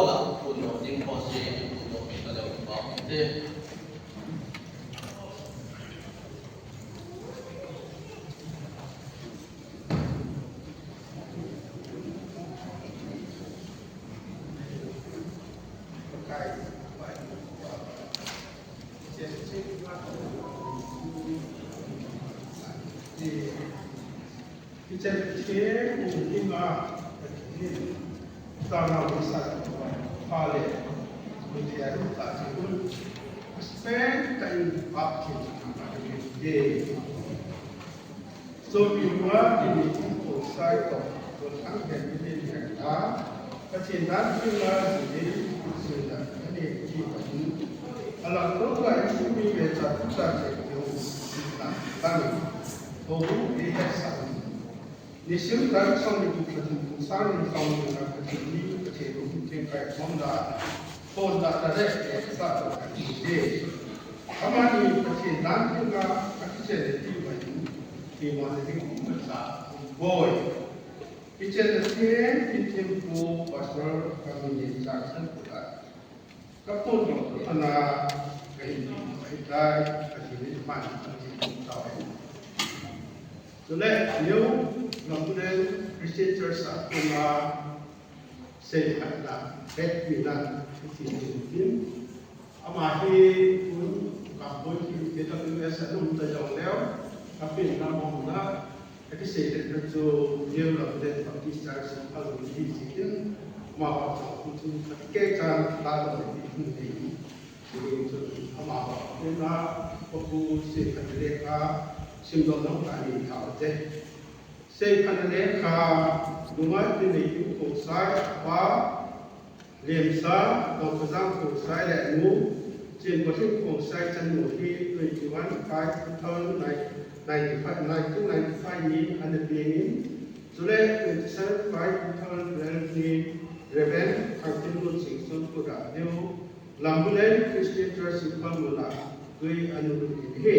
la ku no ding po si ku no mi ka lo ba te Kita cek mungkin tanah besar pale menjadi tak sebut spend time pakai dia so bila ini untuk saya tu tentang ini dia kecintaan bila ini sudah ini kita alam tu kan ini betul betul yang kami tahu dia sah你现在上面就从三人上面那个经理的态度，应该从那从那在这啥都看见的。他们呢，而且南京啊，而且的地方，地方的这个工啥，boy，以前的天，以前不把说他们人家生活的，那不同的那给在而且的慢的到。So let you kemudian Christian Church pernah sehatlah Vietnam Christian amahi pun kampung kita biasa tu tajam leo tapi nama mana itu sehat tu dia kemudian Pakistan sebab di sini maaf untuk kekan lalu ini jadi itu amah kita perlu sehat mereka simbolnya kami tahu je. Saya paneleka rumah ini untuk saya apa lemsa atau pasang untuk saya lemu jenis untuk saya jenuh di 21 tahun 1995 ini ada begini July 27 tahun 12 ini Reverend Arthur Singson Pura dia lambulan Christian Church Simpang Mula dari anu ini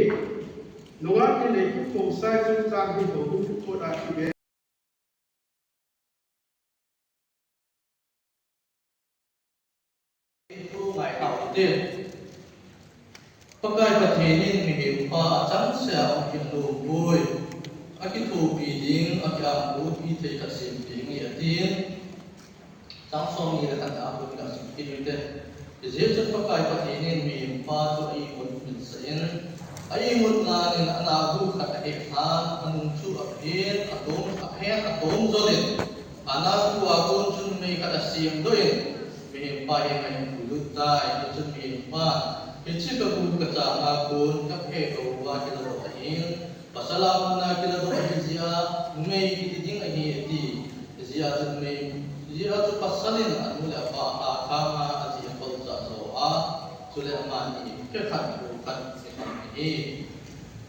Noah ini pusat jutaan hidup untuk akhirat. Itu ngai tahu dia. Pakai petinin mihimpa cansel kilubui. Aki tu biding aki ambu ite kasimping ya din. Cangsong ni dekat aku kasimping itu. Jadi pakai petinin mihimpa tu ikut minsain. Ayimut na ni anabu katahihan anungsu apin atom zolin anabu akun chun may katasim doin mihimpa hingay kuluta chun mihimpa hichi kabu kata akun kaphe kawa kila dohain pasalam na kila dohain ziya may kitiding ahiyati ziya chun may ziya chun pasalin anula pa akama aziya palza zoa sule amani kekan bukan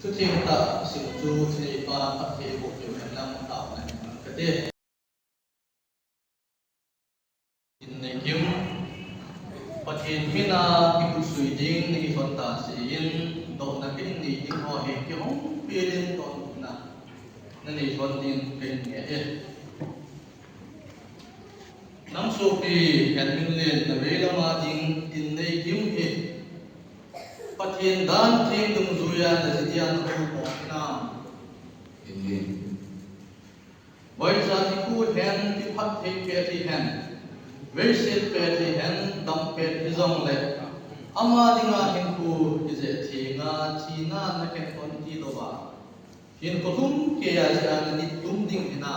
ทุกทีมตัดสิ่งจูที่ปาปัจเจกบุกอยู่ในลำตับในประเทศในคิมประเทศมินาที่ผู้สุยดิ้งในส่วนตาสีนโดนนักบินดีดิ้งพอเหตุที่ห้องเปลี่ยนตอนนั้นนั่นในส่วนดิ้งเป็นเงี้ยน้ำสุกีแผ่นมิลเลนในเวลามาดิ้งอินในคิมเหตุประเทศด้านที่ตรงจุยานจะที่อันรู้บอกนะไว้จากที่คู่แทนที่พัดเทเปที่แทนเวสิตเปที่แทนดำเปที่จงเล็กอามาดิงาเห็นคู่ที่จะที่งาชีนานักแข่งคนที่ตัวบ้าเห็นคนทุ่มเกียร์จะนิดตุ้มดิ่งที่น้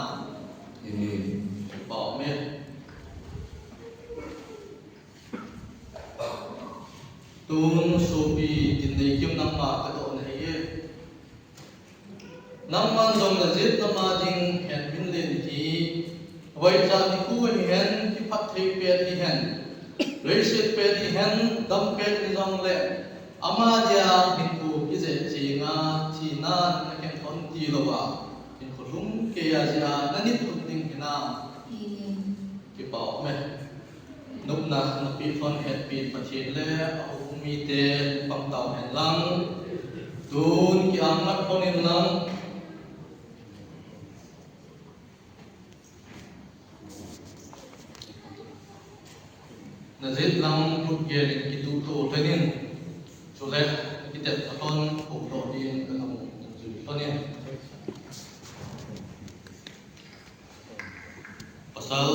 ำบอกไหมตูนสูบีดินในคิมน้ำมากระโดดในน้ำมันจงละจิตน้ำมาดิงเห็นบินเลนที่ไว้จากที่คู่เห็นที่พัดเทเปียที่เห็นเรสิตเปียที่เห็นดำเปียที่จงเล็กอามาเดียเห็นคู่ที่จะจีงาจีนานนักแข่งคนที่ละว่าเห็นคนรุ่งเกียร์จะนั่นนิดตุ้มดิ่งที่น้ำที่บอกไหมนุบนักนักปีฟันเห็ดปีประเทศเล่มีเตะฟังเต่าเห็นลังตูนqui amat konin lang Nazit lang pugye kitu to tenin. Soleh kita aton ukto din kamu tonin. Pasal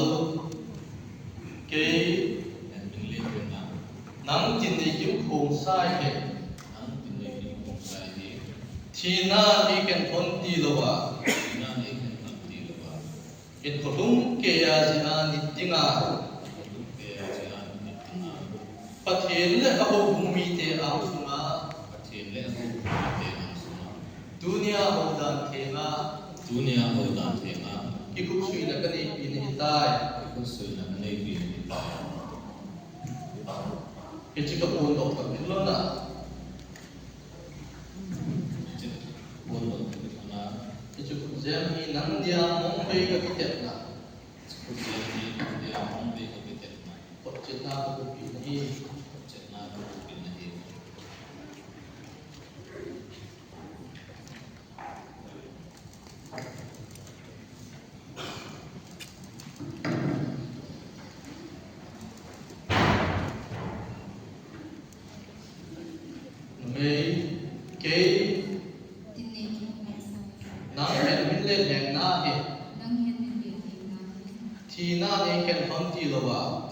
ke nang tinni kim khong sai he China iken konti lowa in kodum ke ya jina nitinga pathen le abo bumi te ang sunga dunia hodan thema ikuk sui na kani in hitai Ichika pun doktor bilona Ichika jami nang dia mongbe ka kitna Pochetna ko pinhi China ni ken konti lowa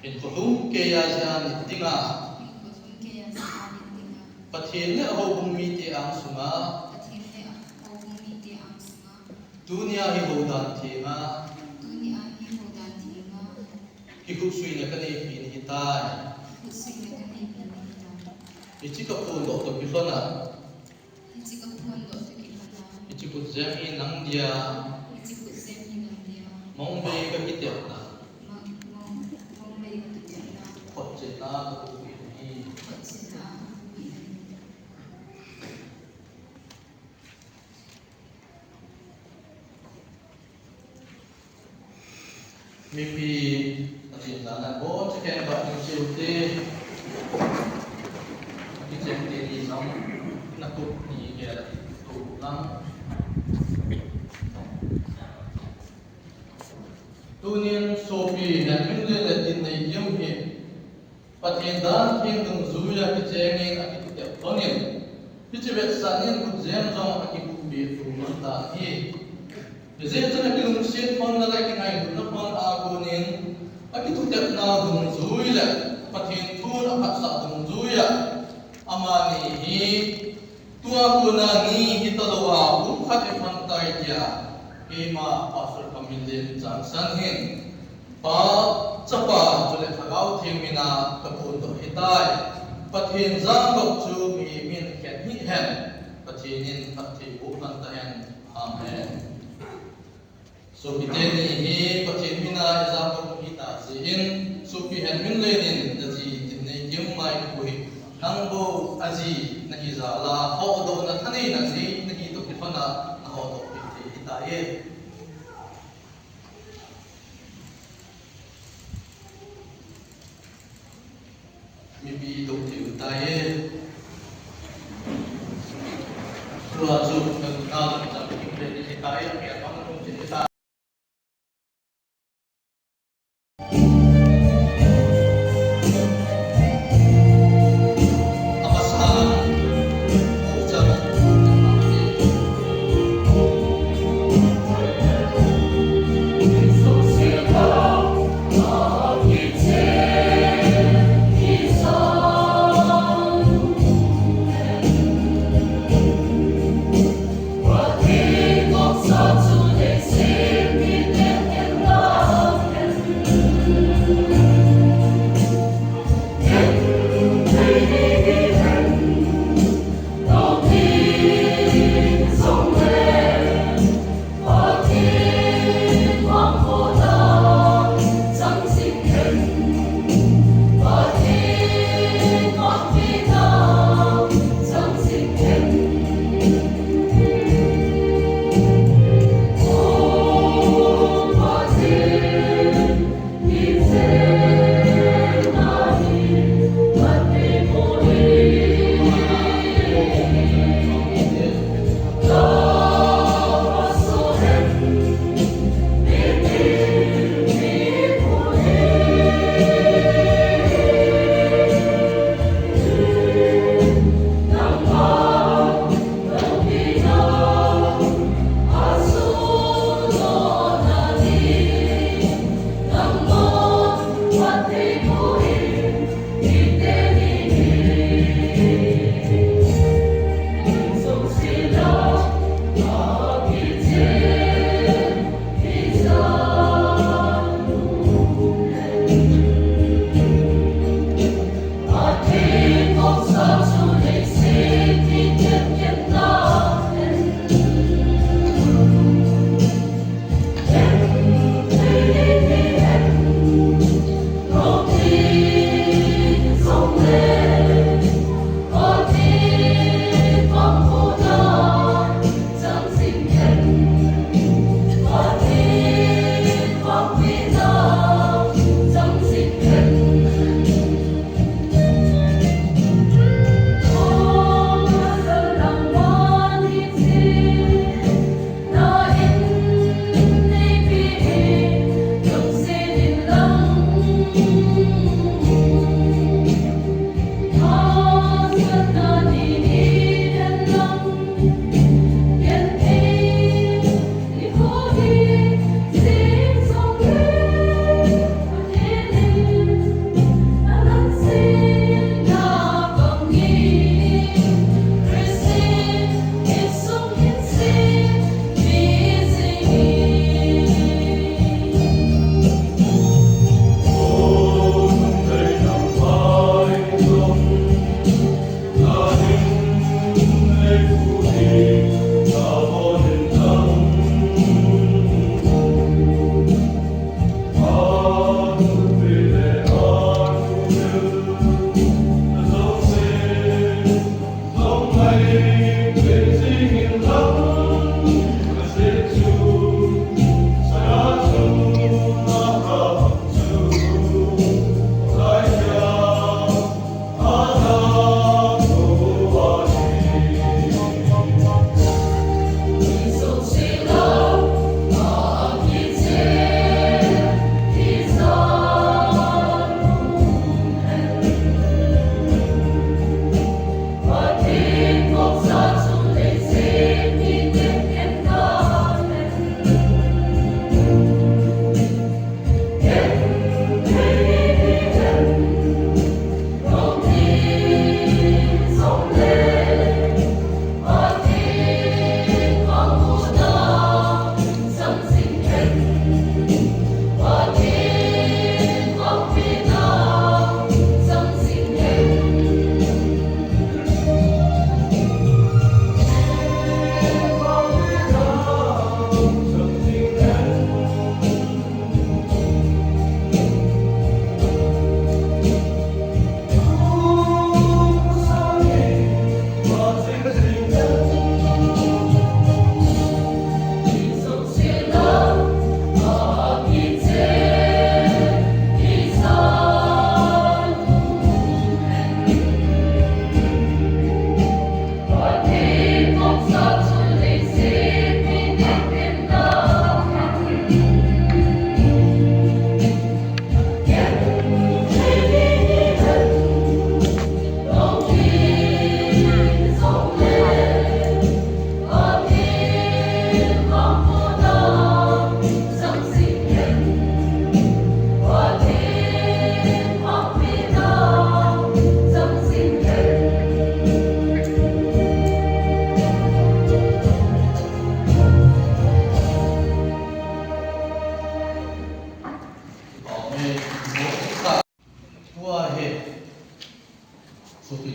in kodum ke ya jina nitinga pathen le ho bumi te ang sunga dunia hi hodan thema ikuk sui na kani pin hitai Ichika pun doktor bilona Ichika jami nang dia mongbe ka kitna Pochetna ko pinhi Mimpi atindanan bo chicken ba ni chilte Chilte ni sam nakuk ni kaya tu lang Tunin sopi dan minle le din nei yum he pathen dan thing dung zuya ki chengin aki te tonin pichibet sanin ku jem jong aki ku bi tu ta hi je chana ki lung shit phone la ki ngai na phone agunin aki tu te na dung zuila pathen thun aphat sa dung zuya amani hi tua ku na ni hitalowa kum khat e phang tai dia Ema pastor pamilin Johnson hin pa chapa chule thagau themina kapun to hitai pathin jang gok chu mi min khen hi hen pathinin pathi bukan ta hen amen so biteni hi pathin mina jang gok hita sin supi hen min lenin daji tinne kim mai kui nangbo aji nahi zala ho do na thani na si nahi to kifana na ho to hitai Mimpi dok tiu taye Dua sub kenal sampai kita di taye biar kamu cerita Apa salah ucap Satu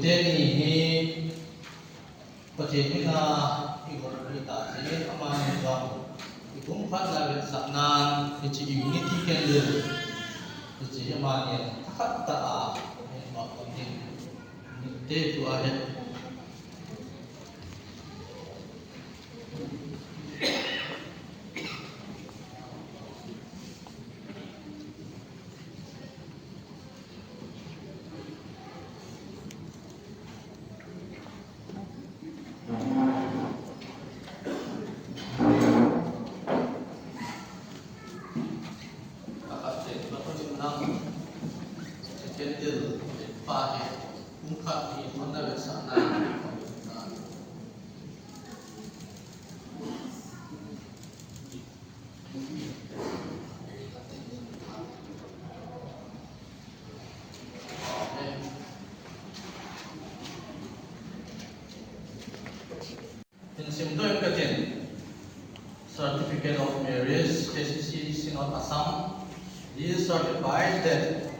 เตนี่ฮีประเทศนี้นะอีกคนมีตาเสียอามาในจอมอีกคนพัฒนาเป็นสักนานอีกจีอยู่นี่ที่เกินเลยอีกจีอามาเนี่ยทักตาเป็นแบบนี้เตตัวเห็นSimple Katin Certificate of Marriage KCC Synod Assam is certified that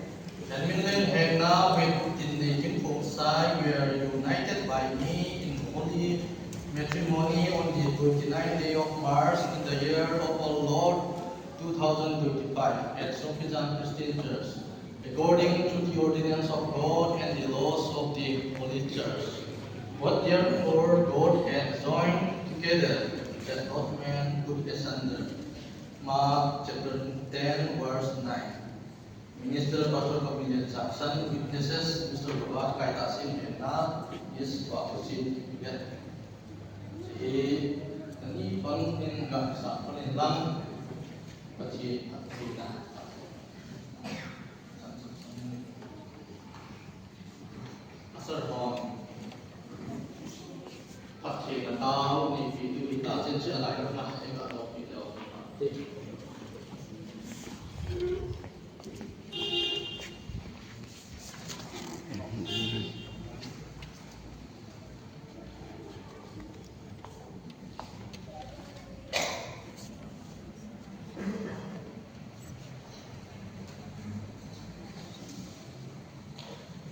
Edmund Hegna with Tindakin Phomsai were united by me in holy matrimony on the 29th day of March in the year of our Lord 2025 at Sophijan Christian Church according to the ordinance of God and the laws of the Holy Church. What therefore God has joined together, let not man put asunder. Mark chapter 10, verse 9. Minister Pastor Pavilion Jackson witnesses Mr. Babat Kaitasim Hena is Wakusin together. Jadi, ini pun enggak bisa penilang bagi kita. Asal hong. ผัดเทกันดาวนี่ฟีดูวิตาเส้นเชื่ออะไรแล้วนะไอ้กระดอกนี่เดียว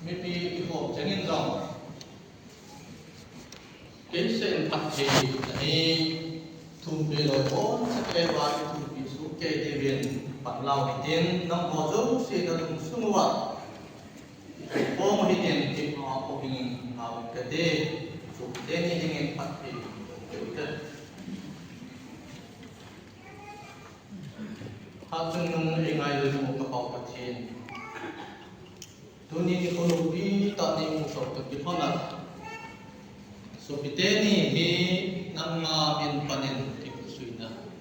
มีปีอีกหกจะเงินจองKesen pakai ini tumpi lopon sekewa tumpi suke devin paklau hitin nam bozo si dalam semua pom hitin tip apa ingin ngawin kete suke ni ingin pakai kita hatun nung ingai lu kapau patin tuni ekonomi tak ni musok kepihanan So piteni hi nanga min panen tikusuina.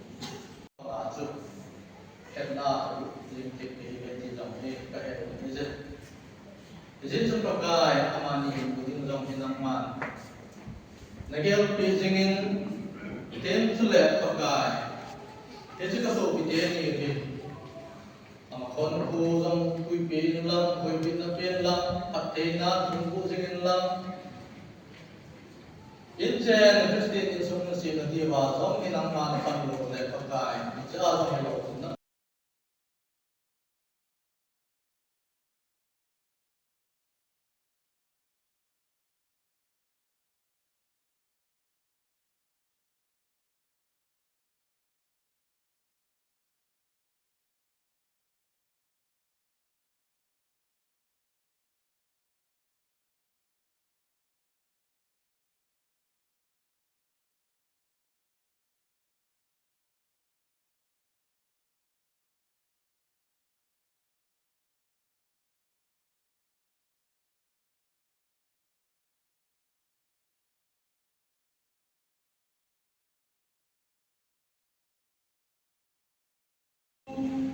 Asu kena lim tik hi beti jam hi ka eze. Eze sumpakai amani budin jam hi nangman. Nagel pi jingin tem sule pakai. Eze ka so piteni hi. Amakon ku jam kui pi lang kui pi na pen lang patena tungku jingin lang. Injen Christian insumnasi na diwa zong inang man panlo le pagkain ija zong ilo na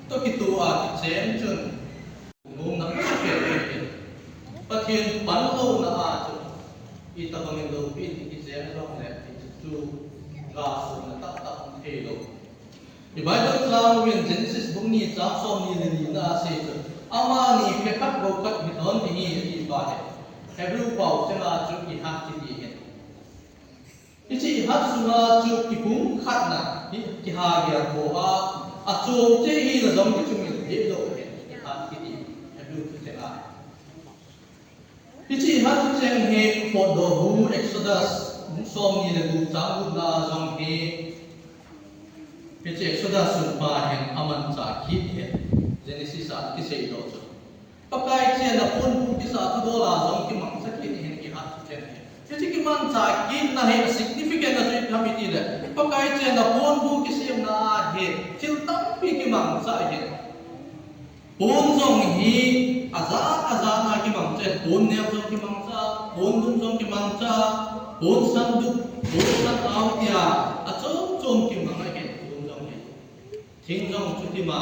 to kitu at chen chun ngum na ke pathin panlo na a chu ita kami do pin ki chen long le tu gas na tak tak he lo the bible tlang when Genesis bung ni cha som ni ni na se ama ni pe khat go khat mi don ni ni ba he hebrew pau changa chu ki hat ki he ichi hat suna chu ki bung khat na ki ha ya ko a Acu cehi na zong kicungin hidup hati di hebrew kita. Ichi hatu ceng do hu Exodus som ni le du cha bu na jong he pe Exodus sun pa hen aman cha ki he Genesis a ki sei do chu pakai che na pun bu ki sa tu do la jong ki mang sa ki hen ki hat chen he pe ki man cha ki na he significant na chu kami ti le pakai che na pun bu ki sim na he til tam pi ki mang sa he pun jong hi aza na ki mang che pun ne jong ki mang cha pun dum jong ki mang cha pun san du pun san au tia a chom ki mang he pun jong he thing jong chu ti ma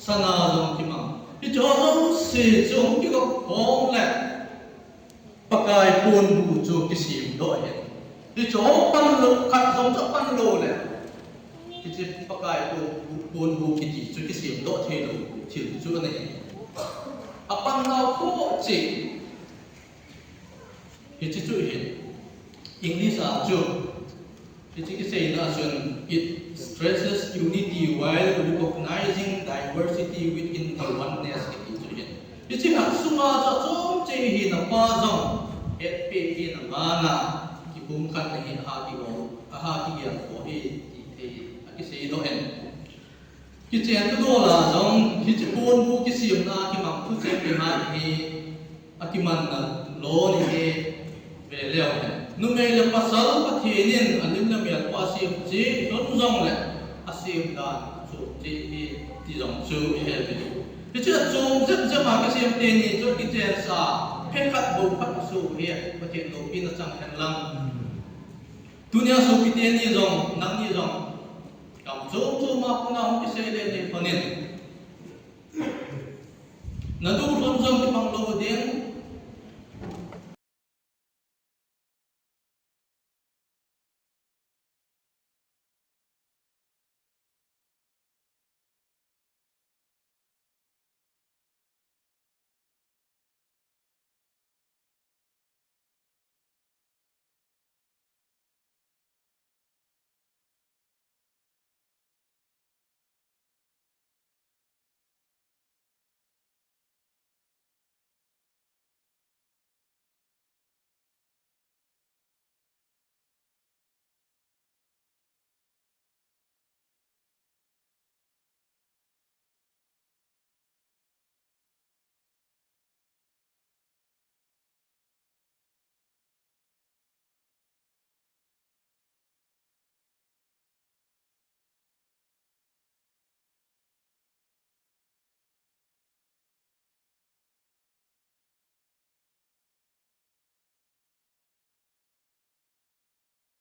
sana jong ki mang ti jo jong se jong ki ko hong le pakai pun bu chu ki sim do he ti jo pan lo khat jong cha pan lo le ti ji pakai pun bu ki ji chu ki sim do the lo thil chu ne apan nau ko chi hi chi chu hi English a chu hi chi ki say na sun it stresses unity while recognizing diversity within the oneness hi chu hi hi chi ha sunga cha chom che hi na pa jong et pe hi na ma na ki bum khan hi ha ki go ha ki ya ko hi ti ki say do en ki chen tu do la jong hi chi pon bu ki sim na ki mang thu chen bi ma hi akiman na lo ni he ve leo he nu me le pasal pathinin anim na me kwa sim chi don jong le asim da chu ti ti jong chu he bi hi chi chom je ma ki sim te ni chu ki chen sa phe khat bu phat su he pathin lo pi na chang hen lang dunia su pi te ni jong nang ni jong kam chu ma ku na ki se le ni phanin na du ron jong ki pang lo ding